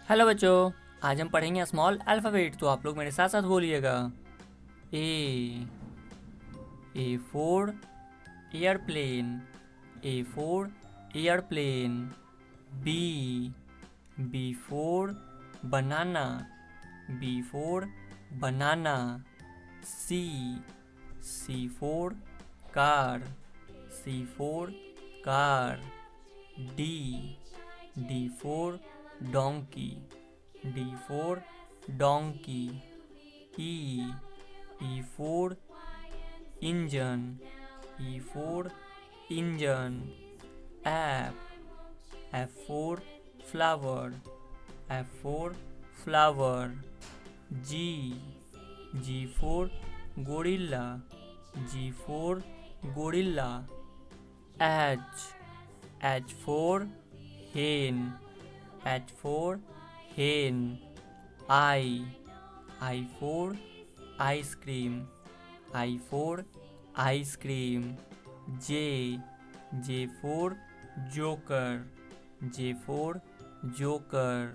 Hello बच्चों, आज हम पढ़ेंगे स्मॉल अल्फ़ाबेट। तो आप लोग मेरे साथ साथ बोलिएगा। A for airplane, A for airplane. B for banana, B for banana. C for car, C for car. D for donkey, D for donkey. E for engine, E for engine. F for flower, F for flower. G for gorilla, G for gorilla. H for hen, H for hen. I for ice cream, I for ice cream. J for joker, J for joker.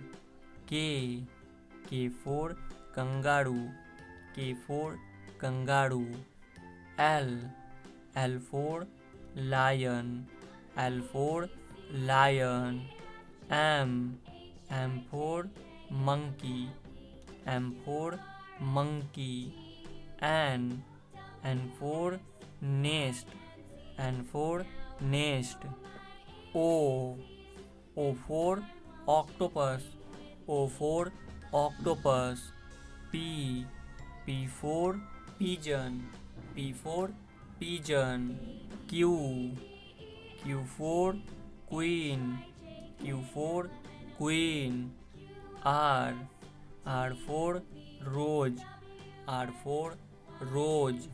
K for kangaroo, K for kangaroo. L for lion, L for lion. M for monkey, M for monkey. N for nest, N for nest. O for octopus, O for octopus. P for pigeon, P for pigeon. Q for queen, Q for queen. R for rose, R for rose.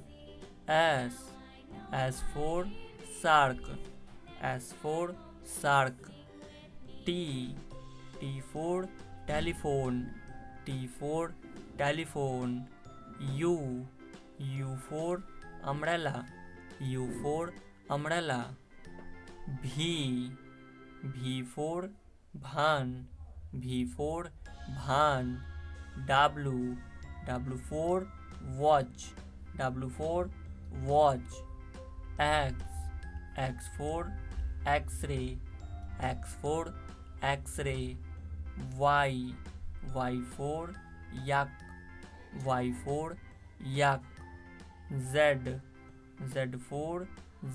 S for shark, S for shark. T for telephone, T for telephone. U for umbrella, U for umbrella. V for van, V for van. W for watch, W for watch. X for x-ray, X for x-ray. Y for yak, Y for yak. Z for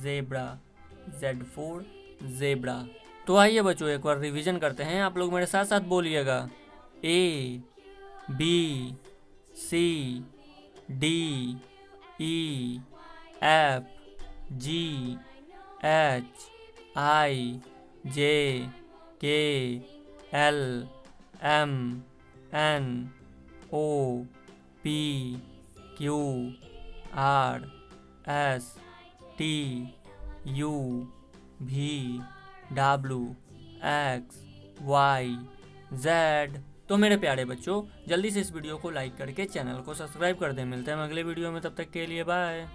zebra, Z for zebra. तो आइए बच्चों एक बार revision करते हैं। आप लोग मेरे साथ साथ बोलिएगा। A B C D E F G H I J K L M N O P Q R S T U V W X Y Z। तो मेरे प्यारे बच्चों, जल्दी से इस वीडियो को लाइक करके चैनल को सब्सक्राइब कर दें। मिलते हैं अगले वीडियो में, तब तक के लिए बाय।